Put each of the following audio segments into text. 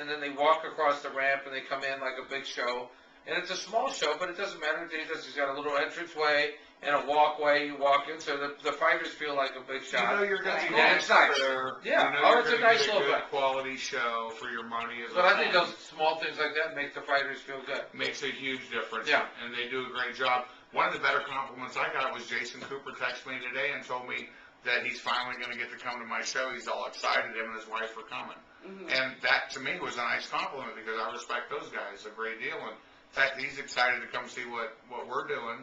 and then they walk across the ramp, and they come in like a big show. And it's a small show, but it doesn't matter. He's got a little entranceway and a walkway. You walk in, so the fighters feel like a big shot. You know you're going to be and it's nice. there. Yeah, you know it's a nice little good quality show for your money. But I think those small things like that make the fighters feel good. Makes a huge difference. Yeah. And they do a great job. One of the better compliments I got was Jason Cooper texted me today and told me that he's finally going to get to come to my show. He's all excited. Him and his wife are coming. Mm-hmm. And that, to me, was a nice compliment because I respect those guys a great deal. And in fact, he's excited to come see what we're doing,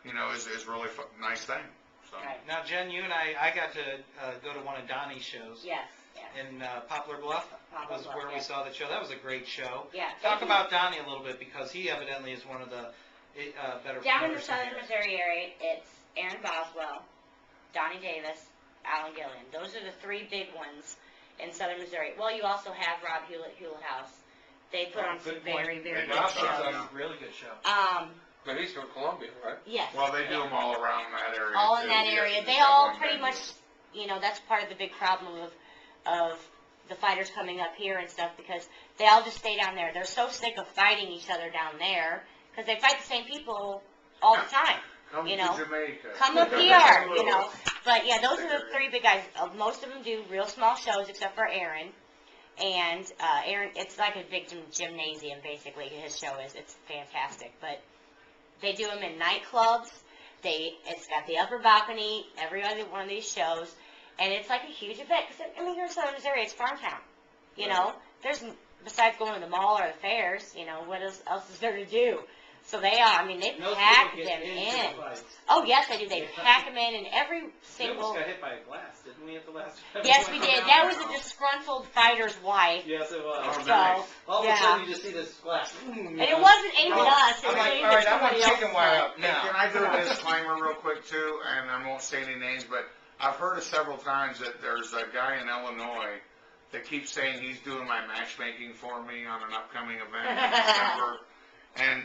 you know, is really nice thing. So. Right. Now, Jen, you and I got to go to one of Donnie's shows. Yes, yes. In Poplar Bluff. Poplar Bluff, where we saw the show. That was a great show. Yeah. Talk about Donnie a little bit because he evidently is one of the better down in the southern Missouri area, it's Aaron Boswell, Donnie Davis, Alan Gillian. Those are the three big ones in southern Missouri. Well, you also have Rob Hewlett House. They put on some very, very good shows. Really good show. But he's from Columbia, right? Yes. Well, they do them all around that area. All in that area. They all pretty much, you know, that's part of the big problem of the fighters coming up here and stuff because they all just stay down there. They're so sick of fighting each other down there because they fight the same people all the time. Come you know, to Jamaica. Come up here, you know. But yeah, those are the three big guys. Most of them do real small shows except for Aaron. And Aaron, it's like a big gymnasium, basically, his show is. It's fantastic. But they do them in nightclubs. It's got the upper balcony, every other one of these shows. And it's like a huge event. Because, I mean, here in Southern Missouri, it's farm town. You know, there's, besides going to the mall or the fairs, you know, what else is there to do? So they are, I mean, they pack them in. Oh, yes, they do. They pack them in, and every single... We almost got hit by a glass, didn't we, at the last... Yes, we did. That was a disgruntled fighter's wife. Yes, it was. So, nice. All of a sudden, you just see this glass. And it wasn't aimed at us. It was aimed at somebody else. chicken wire up Now, can I do a disclaimer real quick, too? And I won't say any names, but I've heard it several times that there's a guy in Illinois that keeps saying he's doing my matchmaking for me on an upcoming event in December. And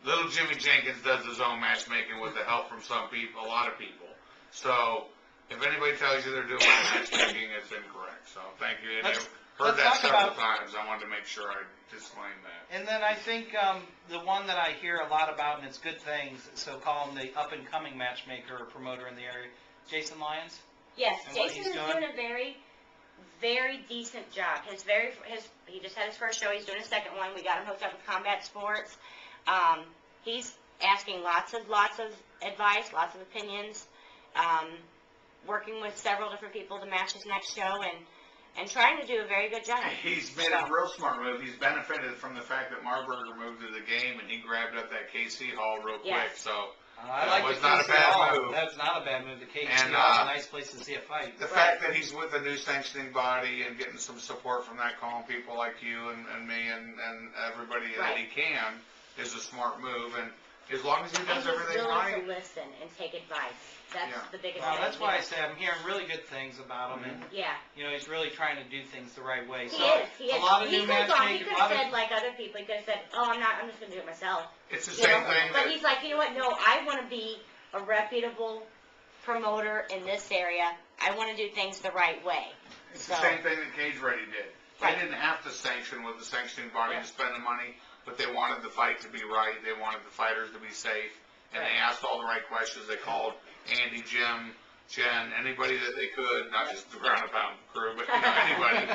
little Jimmy Jenkins does his own matchmaking with the help from some people, a lot of people. So if anybody tells you they're doing my matchmaking, it's incorrect. So thank you. And I've heard that several times. I wanted to make sure I disclaim that. And then I think the one that I hear a lot about, and it's good things, so call him the up-and-coming matchmaker or promoter in the area, Jason Lyons. Yes, Jason is doing a very, very decent job. He just had his first show. He's doing a second one. We got him hooked up with Combat Sports. He's asking lots of advice, lots of opinions, working with several different people to match his next show, and trying to do a very good job. He's made a real smart move. He's benefited from the fact that Marburger moved to the game, and he grabbed up that KC Hall real quick. So I like was not a bad move. That's not a bad move. The KC Hall is a nice place to see a fight. The fact that he's with a new sanctioning body and getting some support from that, calling people like you and me and everybody that he can, is a smart move, and as long as he does everything right. He's willing to listen and take advice. That's the biggest well, thing. That's why I say I'm hearing really good things about him, and you know, he's really trying to do things the right way. He is. He is. A lot of he new could matchmakers. have said like other people. He could have said, "Oh, I'm just going to do it myself." It's the same thing. But he's like, you know what? No, I want to be a reputable promoter in this area. I want to do things the right way. It's the same thing that Cage Ready did. They didn't have to sanction with the sanctioning body to spend the money, but they wanted the fight to be right. They wanted the fighters to be safe, and they asked all the right questions. They called Andy, Jim, Jen, anybody that they could, not just the ground and pound crew, but anybody.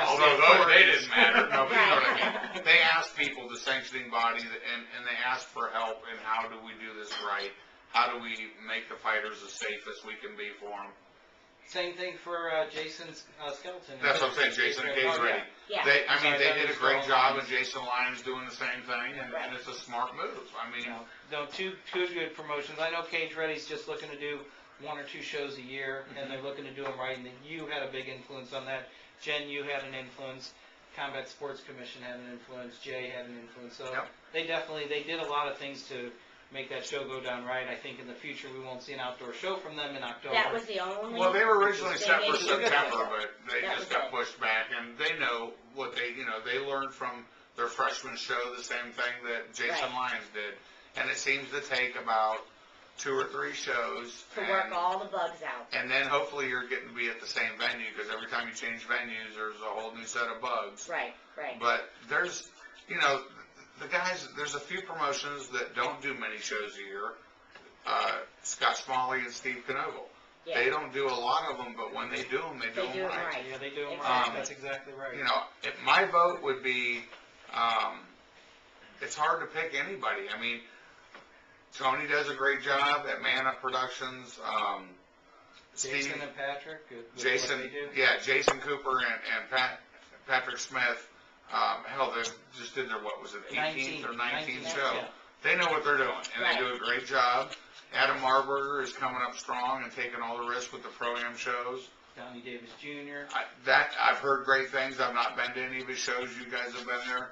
Although they didn't matter. No, but you know what I mean. They asked people, the sanctioning body, and they asked for help in how do we do this right? How do we make the fighters as safe as we can be for them? Same thing for Jason's skeleton. That's what I'm saying, Jason and Cage Ready. Yeah. They did a great job, and Jason Lyons doing the same thing, and it's a smart move. I mean, two good promotions. I know Cage Ready's just looking to do 1 or 2 shows a year, and they're looking to do them right. And you had a big influence on that. Jen, you had an influence. Combat Sports Commission had an influence. Jay had an influence. So they did a lot of things to make that show go down right. I think in the future we won't see an outdoor show from them in October. That was the only. Well, they were originally set for September, but they just got pushed back, and they know what they learned from their freshman show the same thing that Jason Lyons did, and it seems to take about 2 or 3 shows. To work all the bugs out. And then hopefully you're getting to be at the same venue, because every time you change venues, there's a whole new set of bugs. Right. But there's, the guys, there's a few promotions that don't do many shows a year. Scott Smalley and Steve Knogle. Yeah. They don't do a lot of them, but when they do them, they do them right. Yeah, they do them Exactly. right. That's exactly right. If my vote would be, it's hard to pick anybody. I mean, Tony does a great job at Man Up Productions. Jason and Patrick. Jason, what they do. yeah, Jason Cooper and Patrick Smith. Hell, they just did their, what was it, 18th or 19th show. Yeah. They know what they're doing, and Right. they do a great job. Adam Marburger is coming up strong and taking all the risks with the Pro-Am shows. Donnie Davis Jr. I've heard great things. I've not been to any of his shows. You guys have been there.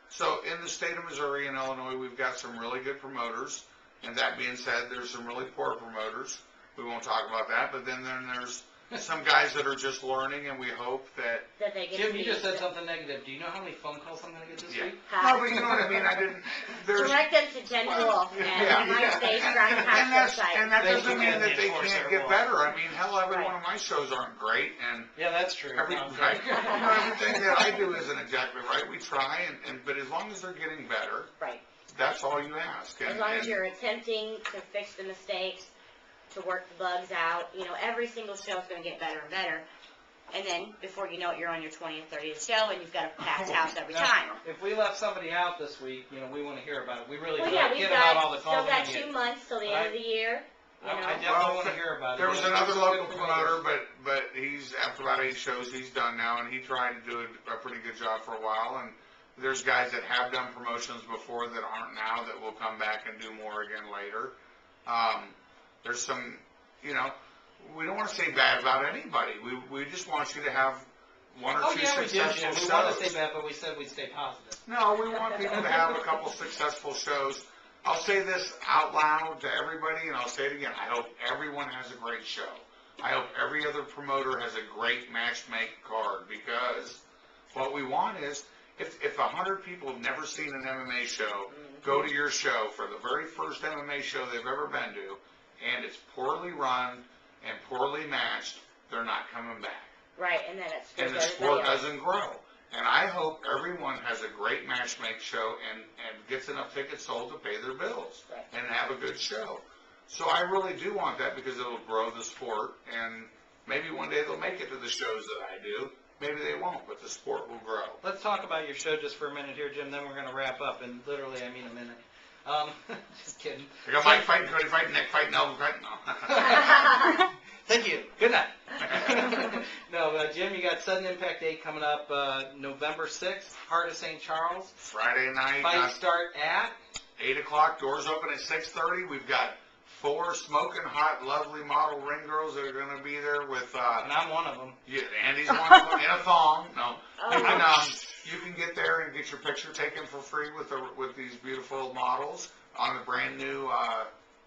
So in the state of Missouri and Illinois, we've got some really good promoters. And that being said, there's some really poor promoters. We won't talk about that. But then there's some guys that are just learning, and we hope that. They get Jim, to you be- just said something negative. Do you know how many phone calls I'm going to get this week? No, but you know what I mean. I didn't. There's. Direct them to Jen Wolf and my stage around the And house that website. doesn't Thank you, mean that they Enforcer can't get Wolf. better. I mean, hell, every Right. one of my shows aren't great, and Yeah, that's true. every, No, I'm right, kidding. everything that I do isn't exactly right. We try, but as long as they're getting better, Right. that's all you ask. As long as you're attempting to fix the mistakes, to work the bugs out, every single show is going to get better and better. And then, before you know it, you're on your 20th, 30th show, and you've got a packed house every Now, time. If we left somebody out this week, we want to hear about it. We really Well, do. yeah, I we've get about all got, the still calls got we get. 2 months till the end of the year, I definitely Well, want to hear about it. there was Yeah, another some local good promoter, but he's, after about 8 shows, he's done now, and he tried to do a pretty good job for a while, and there's guys that have done promotions before that aren't now that will come back and do more again later. There's some, we don't want to say bad about anybody. We just want you to have 1 or 2 Oh, yeah, we did, successful Jim. We shows. want to say that, but we said we'd stay positive. No, we want people to have a couple successful shows. I'll say this out loud to everybody, and I'll say it again. I hope everyone has a great show. I hope every other promoter has a great matchmake card, because what we want is, if 100 people have never seen an MMA show, go to your show for the very first MMA show they've ever been to, and it's poorly run and poorly matched, they're not coming back. right, and then it's And the sport doesn't grow. And I hope everyone has a great matchmake show and gets enough tickets sold to pay their bills Right. and have a good show. So I really do want that, because it'll grow the sport, and maybe one day they'll make it to the shows that I do. Maybe they won't, but the sport will grow. Let's talk about your show just for a minute here, Jim, then we're going to wrap up, and literally, I mean a minute. Just kidding. I got Mike fighting, Cody fighting, Nick fighting, Elvin fighting. No. Thank you. Good night. No, Jim, you got Sudden Impact 8 coming up November 6th, Heart of St. Charles. Friday night, Fights start at? 8 o'clock, doors open at 6:30. We've got 4 smoking hot, lovely model ring girls that are going to be there with, And I'm one of them. yeah, Andy's one of them in a thong. No, Oh. you can get there and get your picture taken for free with these beautiful models on the brand new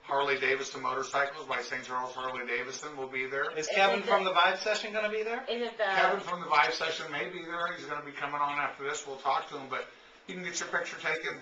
Harley Davidson motorcycles by St. Charles Harley Davidson will be there. Is Kevin from the Vibe Session going to be there? Is it the... Kevin from the Vibe Session may be there. He's going to be coming on after this. We'll talk to him, but you can get your picture taken.